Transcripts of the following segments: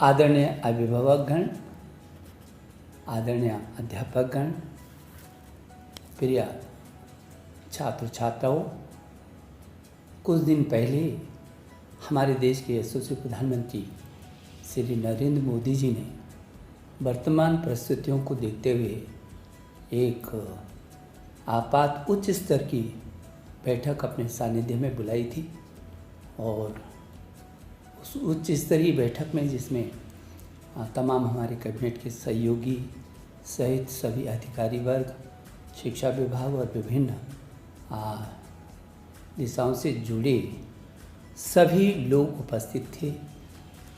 आदरणीय अभिभावकगण, आदरणीय अध्यापकगण, प्रिय छात्र छात्राओं, कुछ दिन पहले हमारे देश के यशस्वी प्रधानमंत्री श्री नरेंद्र मोदी जी ने वर्तमान परिस्थितियों को देखते हुए एक आपात उच्च स्तर की बैठक अपने सानिध्य में बुलाई थी। और उस उच्च स्तरीय बैठक में जिसमें तमाम हमारे कैबिनेट के सहयोगी सहित सभी अधिकारी वर्ग, शिक्षा विभाग और विभिन्न दिशाओं से जुड़े सभी लोग उपस्थित थे।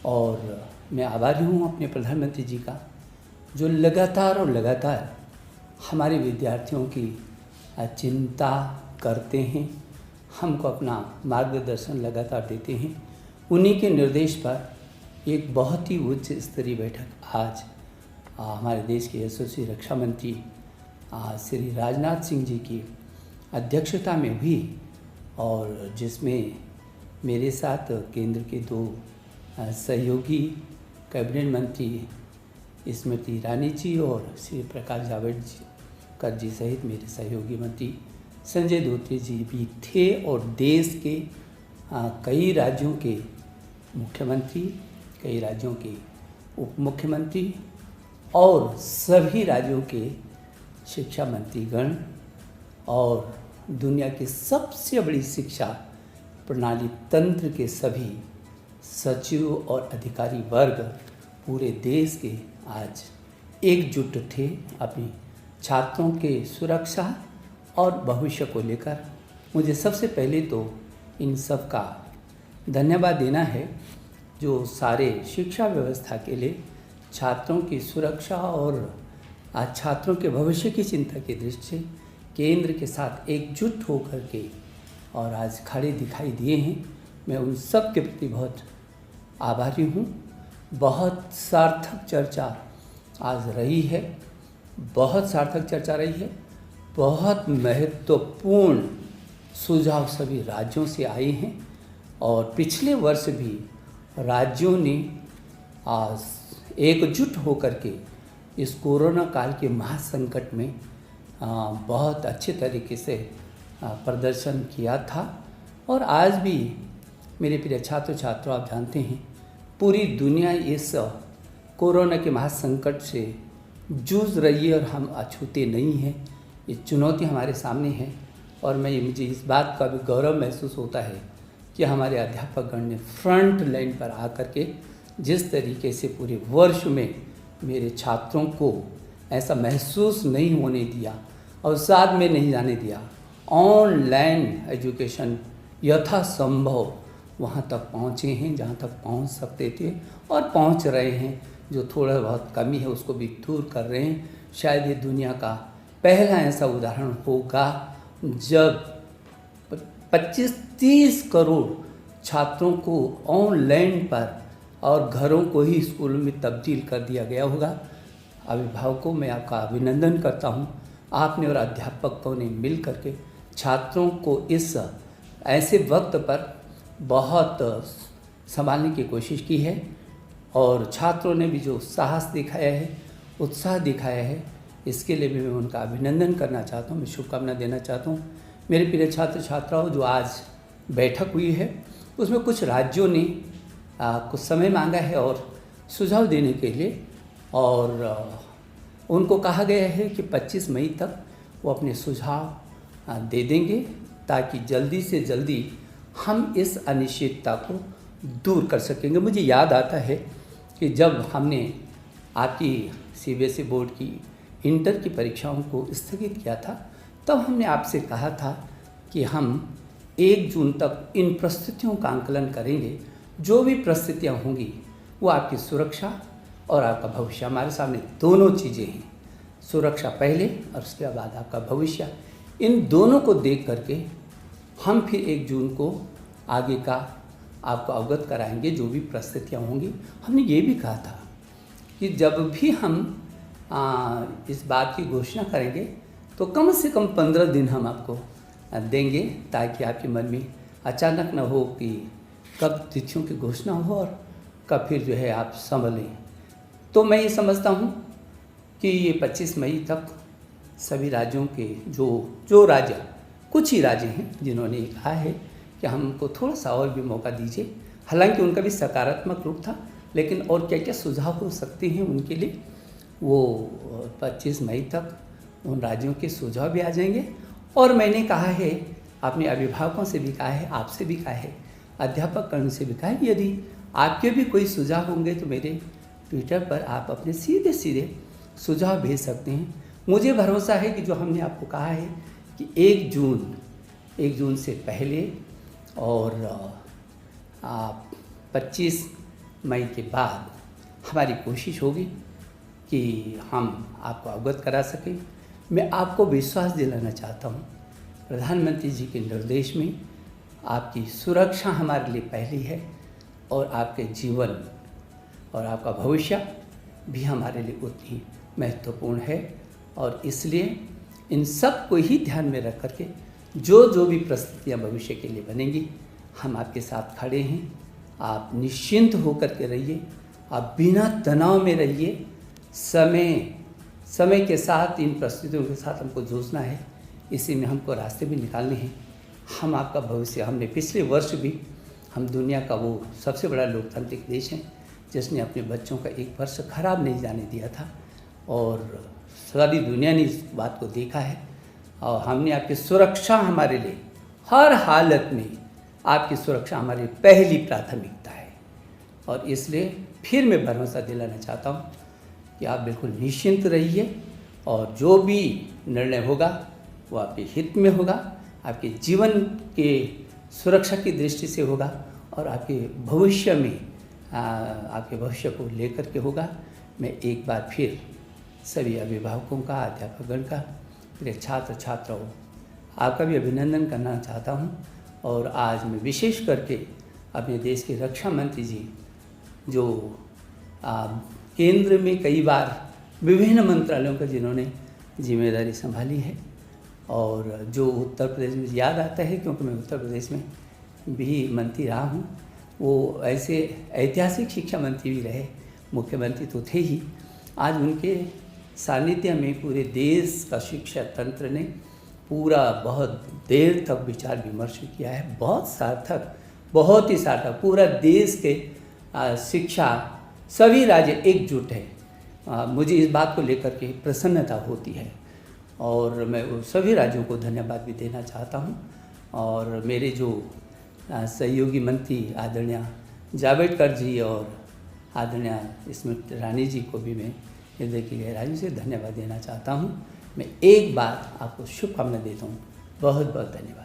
और मैं आभारी हूँ अपने प्रधानमंत्री जी का, जो लगातार हमारे विद्यार्थियों की चिंता करते हैं, हमको अपना मार्गदर्शन लगातार देते हैं। उन्हीं के निर्देश पर एक बहुत ही उच्च स्तरीय बैठक आज हमारे देश के यशस्वी रक्षा मंत्री श्री राजनाथ सिंह जी की अध्यक्षता में हुई, और जिसमें मेरे साथ केंद्र के दो सहयोगी कैबिनेट मंत्री स्मृति ईरानी जी और श्री प्रकाश जावड़ेकर जी सहित मेरे सहयोगी मंत्री संजय धोत्रे जी भी थे। और देश के कई राज्यों के मुख्यमंत्री, कई राज्यों के उप मुख्यमंत्री और सभी राज्यों के शिक्षा मंत्रीगण और दुनिया की सबसे बड़ी शिक्षा प्रणाली तंत्र के सभी सचिव और अधिकारी वर्ग पूरे देश के आज एकजुट थे अपनी छात्रों के सुरक्षा और भविष्य को लेकर। मुझे सबसे पहले तो इन सब का धन्यवाद देना है, जो सारे शिक्षा व्यवस्था के लिए छात्रों की सुरक्षा और आज छात्रों के भविष्य की चिंता की दृष्टि से केंद्र के साथ एकजुट होकर के और आज खड़े दिखाई दिए हैं। मैं उन सब के प्रति बहुत आभारी हूँ। बहुत सार्थक चर्चा आज रही है, बहुत सार्थक चर्चा रही है। बहुत महत्वपूर्ण सुझाव सभी राज्यों से आए हैं और पिछले वर्ष भी राज्यों ने एकजुट होकर के इस कोरोना काल के महासंकट में बहुत अच्छे तरीके से प्रदर्शन किया था। और आज भी मेरे प्रिय छात्र छात्राओं, आप जानते हैं पूरी दुनिया इस कोरोना के महासंकट से जूझ रही है और हम अछूते नहीं हैं। ये चुनौती हमारे सामने है और मुझे इस बात का भी गौरव महसूस होता है कि हमारे अध्यापकगण ने फ्रंट लाइन पर आकर के जिस तरीके से पूरे वर्ष में मेरे छात्रों को ऐसा महसूस नहीं होने दिया और साथ में नहीं जाने दिया, ऑनलाइन एजुकेशन यथासंभव वहाँ तक पहुँचे हैं जहाँ तक पहुँच सकते थे और पहुँच रहे हैं। जो थोड़ा बहुत कमी है उसको भी दूर कर रहे हैं। शायद ये दुनिया का पहला ऐसा उदाहरण होगा जब 25-30 करोड़ छात्रों को ऑनलाइन पर और घरों को ही स्कूलों में तब्दील कर दिया गया होगा। अभिभावकों, मैं आपका अभिनंदन करता हूँ। आपने और अध्यापकों ने मिल करके छात्रों को इस ऐसे वक्त पर बहुत संभालने की कोशिश की है और छात्रों ने भी जो साहस दिखाया है, उत्साह दिखाया है, इसके लिए भी मैं उनका अभिनंदन करना चाहता हूँ, मैं शुभकामना देना चाहता हूँ। मेरे प्रिय छात्र छात्राओं, जो आज बैठक हुई है उसमें कुछ राज्यों ने कुछ समय मांगा है और सुझाव देने के लिए, और उनको कहा गया है कि 25 मई तक वो अपने सुझाव दे देंगे ताकि जल्दी से जल्दी हम इस अनिश्चितता को दूर कर सकेंगे। मुझे याद आता है कि जब हमने आपकी CBSE बोर्ड की इंटर की परीक्षाओं को स्थगित किया था, तब हमने आपसे कहा था कि हम 1 जून तक इन परिस्थितियों का आंकलन करेंगे। जो भी परिस्थितियाँ होंगी वो आपकी सुरक्षा और आपका भविष्य, हमारे सामने दोनों चीज़ें हैं, सुरक्षा पहले और उसके बाद आपका भविष्य। इन दोनों को देख करके हम फिर 1 जून को आगे का आपको अवगत कराएंगे जो भी परिस्थितियाँ होंगी। हमने ये भी कहा था कि जब भी हम इस बात की घोषणा करेंगे तो कम से कम 15 दिन हम आपको देंगे ताकि आपके मन में अचानक न हो कि कब तिथियों की घोषणा हो और का फिर जो है आप संभलें। तो मैं ये समझता हूँ कि ये 25 मई तक सभी राज्यों के जो राज्य, कुछ ही राज्य हैं जिन्होंने कहा है कि हमको थोड़ा सा और भी मौका दीजिए। हालांकि उनका भी सकारात्मक रूप था, लेकिन और क्या क्या सुझाव हो सकते हैं उनके लिए, वो 25 मई तक उन राज्यों के सुझाव भी आ जाएंगे। और मैंने कहा है, अपने अभिभावकों से भी कहा है, आपसे भी कहा है, अध्यापक कर्ण से भी कहा है, यदि आपके भी कोई सुझाव होंगे तो मेरे ट्विटर पर आप अपने सीधे सीधे सुझाव भेज सकते हैं। मुझे भरोसा है कि जो हमने आपको कहा है कि 1 जून से पहले और 25 मई के बाद हमारी कोशिश होगी कि हम आपको अवगत करा सकें। मैं आपको विश्वास दिलाना चाहता हूँ, प्रधानमंत्री जी के निर्देश में आपकी सुरक्षा हमारे लिए पहली है और आपके जीवन और आपका भविष्य भी हमारे लिए उतनी महत्वपूर्ण है। और इसलिए इन सब को ही ध्यान में रख करके जो भी परिस्थितियाँ भविष्य के लिए बनेंगी, हम आपके साथ खड़े हैं। आप निश्चिंत होकर के रहिए, आप बिना तनाव में रहिए। समय के साथ इन परिस्थितियों के साथ हमको जूझना है, इसी में हमको रास्ते भी निकालने हैं। हम आपका भविष्य, हमने पिछले वर्ष भी, हम दुनिया का वो सबसे बड़ा लोकतांत्रिक देश है जिसने अपने बच्चों का एक वर्ष खराब नहीं जाने दिया था, और सारी दुनिया ने इस बात को देखा है। और हमने आपकी सुरक्षा, हमारे लिए हर हालत में आपकी सुरक्षा हमारी पहली प्राथमिकता है। और इसलिए फिर मैं भरोसा दिलाना चाहता हूँ कि आप बिल्कुल निश्चिंत रहिए, और जो भी निर्णय होगा वो आपके हित में होगा, आपके जीवन के सुरक्षा की दृष्टि से होगा, और आपके भविष्य में आपके भविष्य को लेकर के होगा। मैं एक बार फिर सभी अभिभावकों का, अध्यापकगण का, मेरे छात्र छात्राओं, आपका भी अभिनंदन करना चाहता हूँ। और आज मैं विशेष करके अपने देश के रक्षा मंत्री जी, जो केंद्र में कई बार विभिन्न मंत्रालयों का जिन्होंने जिम्मेदारी संभाली है, और जो उत्तर प्रदेश में याद आता है क्योंकि मैं उत्तर प्रदेश में भी मंत्री रहा हूँ, वो ऐसे ऐतिहासिक शिक्षा मंत्री भी रहे, मुख्यमंत्री तो थे ही। आज उनके सानिध्य में पूरे देश का शिक्षा तंत्र ने बहुत देर तक विचार विमर्श किया है, बहुत ही सार्थक। पूरा देश के शिक्षा, सभी राज्य एकजुट है। मुझे इस बात को लेकर के प्रसन्नता होती है, और मैं वो सभी राज्यों को धन्यवाद भी देना चाहता हूँ। और मेरे जो सहयोगी मंत्री आदरणीय जावड़ेकर जी और आदरणीय स्मृति ईरानी जी को भी मैं हृदय की गहराई से धन्यवाद देना चाहता हूँ। मैं एक बार आपको शुभकामना देता हूँ। बहुत बहुत धन्यवाद।